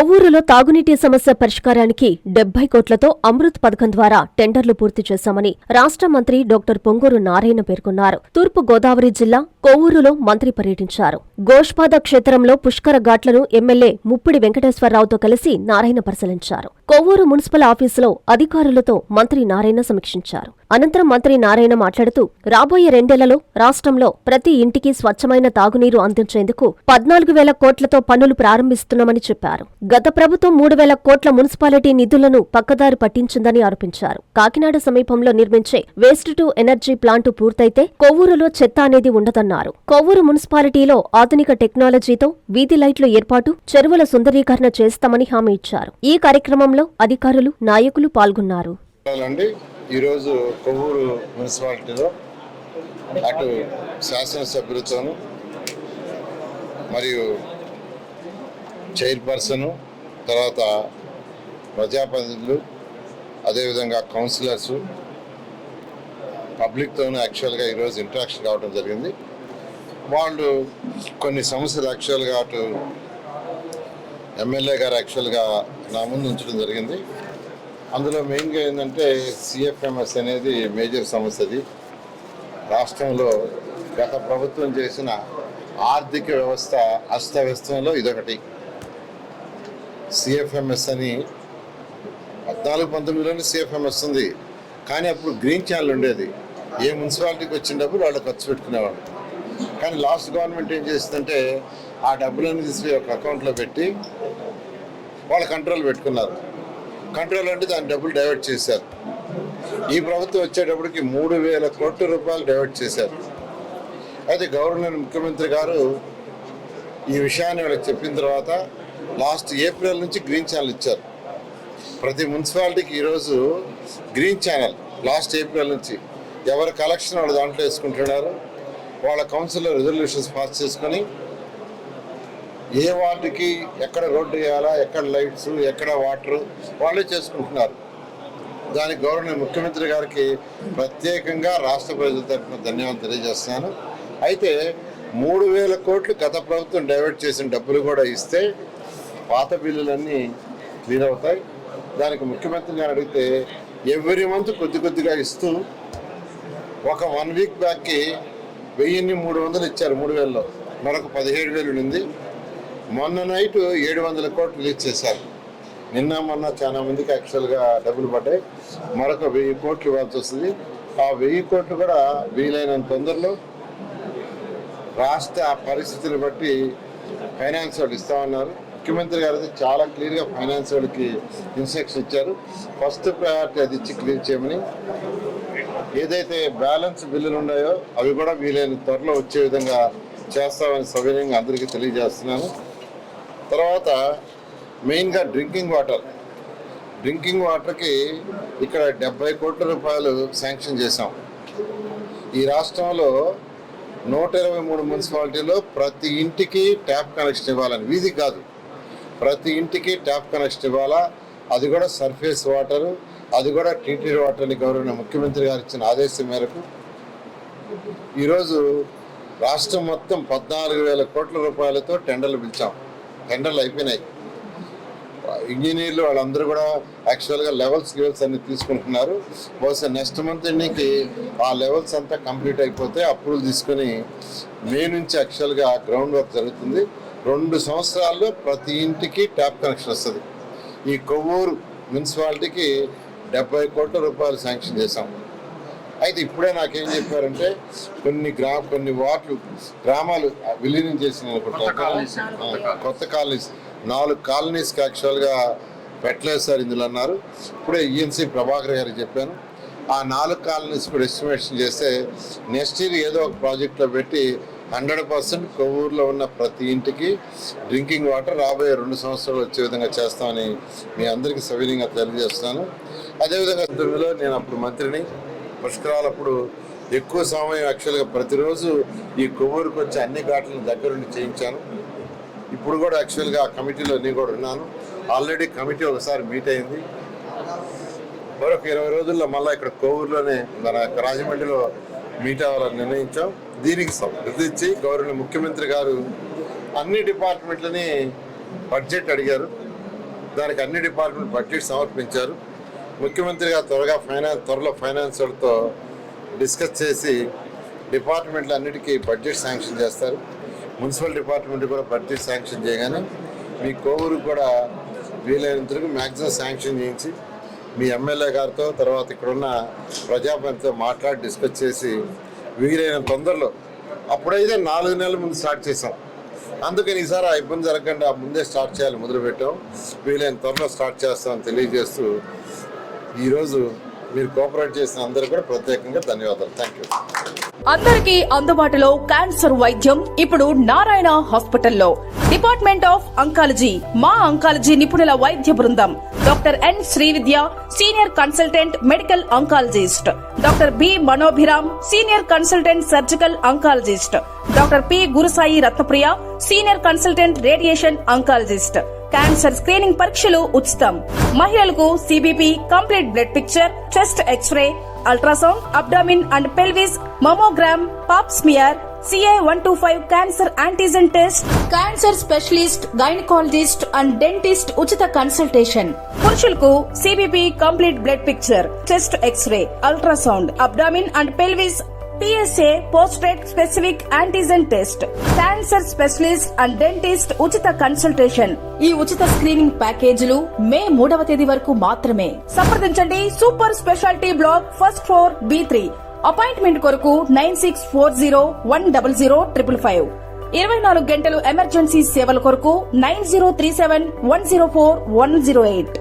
కొవ్వూరులో తాగునీటి సమస్య పరిష్కారానికి 70 కోట్లతో అమృత్ పథకం ద్వారా టెండర్లు పూర్తి చేశామని రాష్ట్ర మంత్రి డాక్టర్ పొంగూరు నారాయణ పేర్కొన్నారు. తూర్పు గోదావరి జిల్లా కొవ్వూరులో మంత్రి పర్యటించారు. గోష్పాద క్షేత్రంలో పుష్కర ఘాట్లను ఎమ్మెల్యే ముప్పిడి వెంకటేశ్వరరావుతో కలిసి నారాయణ పరిశీలించారు. కొవ్వూరు మున్సిపల్ ఆఫీసులో అధికారులతో మంత్రి నారాయణ సమీక్షించారు. అనంతరం మంత్రి నారాయణ మాట్లాడుతూ రాబోయే 2 ఏళ్లలో రాష్ట్రంలో ప్రతి ఇంటికి స్వచ్ఛమైన తాగునీరు అందించేందుకు 14,000 కోట్లతో పనులు ప్రారంభిస్తున్నామని చెప్పారు. గత ప్రభుత్వం 3,000 కోట్ల మున్సిపాలిటీ నిధులను పక్కదారి పట్టించిందని ఆరోపించారు. కాకినాడ సమీపంలో నిర్మించే వేస్ట్ టు ఎనర్జీ ప్లాంటు పూర్తయితే కొవ్వూరులో చెత్త అనేది ఉండదన్నారు. కొవ్వూరు మున్సిపాలిటీలో ఆధునిక టెక్నాలజీతో వీధి లైట్లు ఏర్పాటు, చెరువుల సుందరీకరణ చేస్తామని హామీ ఇచ్చారు. ఈ కార్యక్రమంలో అధికారులు, నాయకులు పాల్గొన్నారు. ఈరోజు కొవ్వూరు మున్సిపాలిటీలో అటు శాసనసభ్యులతోనూ మరియు చైర్పర్సన్, తర్వాత ప్రజాప్రతినిధులు, అదేవిధంగా కౌన్సిలర్సు, పబ్లిక్తోనూ యాక్చువల్గా ఈరోజు ఇంటరాక్షన్ కావడం జరిగింది. వాళ్ళు కొన్ని సమస్యలు యాక్చువల్గా అటు ఎమ్మెల్యే గారు యాక్చువల్గా నా ముందు ఉంచడం జరిగింది. అందులో మెయిన్గా ఏంటంటే సిఎఫ్ఎంఎస్ అనేది మేజర్ సమస్యది. రాష్ట్రంలో గత ప్రభుత్వం చేసిన ఆర్థిక వ్యవస్థ అస్తవ్యస్తంలో ఇదొకటి. సిఎఫ్ఎంఎస్ అని 14-19లోనే సిఎఫ్ఎంఎస్ ఉంది, కానీ అప్పుడు గ్రీన్ ఛానల్ ఉండేది. ఏ మున్సిపాలిటీకి వచ్చినప్పుడు వాళ్ళు ఖర్చు పెట్టుకునేవాళ్ళు. కానీ లాస్ట్ గవర్నమెంట్ ఏం చేసిందంటే ఆ డబ్బులన్నీ తీసుకుని ఒక అకౌంట్లో పెట్టి వాళ్ళ కంట్రోల్ పెట్టుకున్నారు. కంట్రోల్ అంటే దాని డబ్బులు డైవర్ట్ చేశారు. ఈ ప్రభుత్వం వచ్చేటప్పటికి 3,000 కోట్ల రూపాయలు డైవర్ట్ చేశారు. అయితే గవర్నర్ ముఖ్యమంత్రి గారు ఈ విషయాన్ని వాళ్ళకి చెప్పిన తర్వాత లాస్ట్ ఏప్రిల్ నుంచి గ్రీన్ ఛానల్ ఇచ్చారు. ప్రతి మున్సిపాలిటీకి ఈరోజు గ్రీన్ ఛానల్ లాస్ట్ ఏప్రిల్ నుంచి ఎవరి కలెక్షన్ వాళ్ళు దాంట్లో వేసుకుంటున్నారు. వాళ్ళ కౌన్సిల్లో రిజల్యూషన్స్ పాస్ చేసుకొని ఏ వార్డుకి ఎక్కడ రోడ్డు వేయాలా, ఎక్కడ లైట్స్, ఎక్కడ వాటర్ వాళ్ళే చేసుకుంటున్నారు. దానికి గవర్నర్ ముఖ్యమంత్రి గారికి ప్రత్యేకంగా రాష్ట్ర ప్రజల తరఫున ధన్యవాదాలు తెలియజేస్తున్నాను. అయితే 3,000 కోట్లు గత ప్రభుత్వం డైవర్ట్ చేసిన డబ్బులు కూడా ఇస్తే పాత బిల్లులన్నీ క్లియర్ అవుతాయి. దానికి ముఖ్యమంత్రి గారు అడిగితే ఎవ్రీ మంత్ కొద్దిగా ఇస్తూ ఒక 1 వీక్ బ్యాక్కి 1,300 ఇచ్చారు. 3,000లో మరొక 17,000 ఉంది. మొన్న నైట్ 700 కోట్లు రిలీజ్ చేశారు. నిన్న మొన్న చాలా మందికి యాక్చువల్గా డబ్బులు పడ్డాయి. మరొక 1,000 కోట్లు ఇవ్వాల్సి వస్తుంది. ఆ 1,000 కోట్లు కూడా వీలైనంత తొందరలో రాష్ట్ర పరిస్థితిని బట్టి ఫైనాన్స్ వాళ్ళు ఇస్తామన్నారు. ముఖ్యమంత్రి గారు అయితే చాలా క్లియర్గా ఫైనాన్స్ వాళ్ళకి ఇన్స్ట్రక్షన్ ఇచ్చారు. ఫస్ట్ ప్రయారిటీ అది ఇచ్చి క్లియర్ చేయమని. ఏదైతే బ్యాలెన్స్ బిల్లులు ఉన్నాయో అవి కూడా వీలైన త్వరలో వచ్చే విధంగా చేస్తామని సవినయంగా అందరికీ తెలియజేస్తున్నాను. తర్వాత మెయిన్గా డ్రింకింగ్ వాటర్కి ఇక్కడ 70 కోట్ల రూపాయలు శాంక్షన్ చేశాం. ఈ రాష్ట్రంలో 123 మున్సిపాలిటీలో ప్రతి ఇంటికి ట్యాప్ కనెక్షన్ ఇవ్వాలని, వీధి కాదు, ప్రతి ఇంటికి ట్యాప్ కనెక్షన్ ఇవ్వాలా. అది కూడా సర్ఫేస్ వాటరు, అది కూడా ట్రీటెడ్ వాటర్ అని గౌరవ ముఖ్యమంత్రి గారు ఇచ్చిన ఆదేశం మేరకు ఈరోజు రాష్ట్రం మొత్తం 14,000 కోట్ల రూపాయలతో టెండర్లు పిలిచాం. టెండర్లు అయిపోయినాయి. ఇంజనీర్లు వాళ్ళందరూ కూడా యాక్చువల్గా లెవెల్స్ అన్ని తీసుకుంటున్నారు. బహుశా నెక్స్ట్ మంత్ ఎండింగ్కి ఆ లెవెల్స్ అంతా కంప్లీట్ అయిపోతే అప్రూవల్ తీసుకొని మే నుంచి యాక్చువల్గా గ్రౌండ్ వర్క్ జరుగుతుంది. 2 సంవత్సరాల్లో ప్రతి ఇంటికి ట్యాప్ కనెక్షన్ వస్తుంది. ఈ కొవ్వూరు మున్సిపాలిటీకి 70 కోట్ల రూపాయలు శాంక్షన్ చేశాం. అయితే ఇప్పుడే నాకేం చెప్పారంటే కొన్ని వార్డులు గ్రామాలు విలీనం చేసిన కొత్త కాలనీస్ 4 కాలనీస్కి యాక్చువల్గా పెట్టలేదు సార్ ఇందులో అన్నారు. ఇప్పుడే ఈఎన్సీ ప్రభాకర్ గారికి చెప్పాను. ఆ 4 కాలనీస్ కూడా ఎస్టిమేషన్ చేస్తే నెక్స్ట్ ఇయర్ ఏదో ఒక ప్రాజెక్ట్లో పెట్టి 100% కొవ్వూరులో ఉన్న ప్రతి ఇంటికి డ్రింకింగ్ వాటర్ రాబోయే 2 సంవత్సరాలు వచ్చే విధంగా చేస్తామని మీ అందరికీ సవినయంగా తెలియజేస్తున్నాను. అదేవిధంగా నేను అప్పుడు మంత్రిని పుష్కరాలప్పుడు ఎక్కువ సమయం యాక్చువల్గా ప్రతిరోజు ఈ కొవ్వూరుకు వచ్చి అన్ని ఘాట్లను దగ్గరుండి చేయించాను. ఇప్పుడు కూడా యాక్చువల్గా ఆ కమిటీలో నేను కూడా ఉన్నాను. ఆల్రెడీ కమిటీ ఒకసారి మీట్ అయింది. మరొక 20 రోజుల్లో మళ్ళీ ఇక్కడ కొవ్వూరులోనే మన రాజమండ్రిలో మీట్ అవ్వాలని నిర్ణయించాం. దీనికి సంబంధించి గౌరవ ముఖ్యమంత్రి గారు అన్ని డిపార్ట్మెంట్లని బడ్జెట్ అడిగారు. దానికి అన్ని డిపార్ట్మెంట్ బడ్జెట్ సమర్పించారు. ముఖ్యమంత్రి గారు త్వరలో ఫైనాన్సర్తో డిస్కస్ చేసి డిపార్ట్మెంట్లు అన్నిటికీ బడ్జెట్ శాంక్షన్ చేస్తారు. మున్సిపల్ డిపార్ట్మెంట్ కూడా బడ్జెట్ శాంక్షన్ చేయగానే మీ కోవూరుకు కూడా వీలైనంతకు మ్యాక్సిమం శాంక్షన్ చేయించి మీ ఎమ్మెల్యే గారితో తర్వాత ఇక్కడున్న ప్రజాపతితో మాట్లాడి డిస్కస్ చేసి వీలైన తొందరలో, అప్పుడైతే 4 నెలల ముందు స్టార్ట్ చేసాం. అందుకని ఈసారి ఆ ఇబ్బంది జరగకుండా ముందే స్టార్ట్ చేయాలి మొదలుపెట్టాం. వీలైన త్వరలో స్టార్ట్ చేస్తామని తెలియజేస్తూ ఈరోజు మీరు కోఆపరేట్ చేసిన అందరికీ కూడా ప్రత్యేకంగా ధన్యవాదాలు. Thank you. అందరికీ అందుబాటులో క్యాన్సర్ వైద్యం ఇప్పుడు నారాయణ హాస్పిటల్లో. డిపార్ట్మెంట్ ఆఫ్ అంకాలజీ, మా అంకాలజీ నిపుణుల వైద్య బృందం. Doctor N Srividya, senior consultant medical oncologist. Doctor B Manobhiram, senior consultant surgical oncologist. Doctor P Gurusai Ratnapriya, senior consultant radiation oncologist. Cancer screening పరీక్షలు ఉచితం. మహిళలకు CBP, complete blood picture, chest x ray, ultrasound, abdomen and pelvis, mammogram, pap smear, CA-125 cancer antigen test, cancer specialist, gynaecologist and dentist ఉచిత consultation. పురుషులకు CBP, complete blood picture, chest x ray, ultrasound, abdomen and pelvis, PSA పోస్ట్రేట్ specific antigen test, cancer specialist and dentist ఉచిత consultation. ఈ ఉచిత screening ప్యాకేజీలు మే 3వ తేదీ వరకు మాత్రమే. సంప్రదించండి super speciality block, first floor, B3. Appointment కొరకు 9640100555. 24 గంటలు ఎమర్జెన్సీ సేవల కొరకు 9037104108.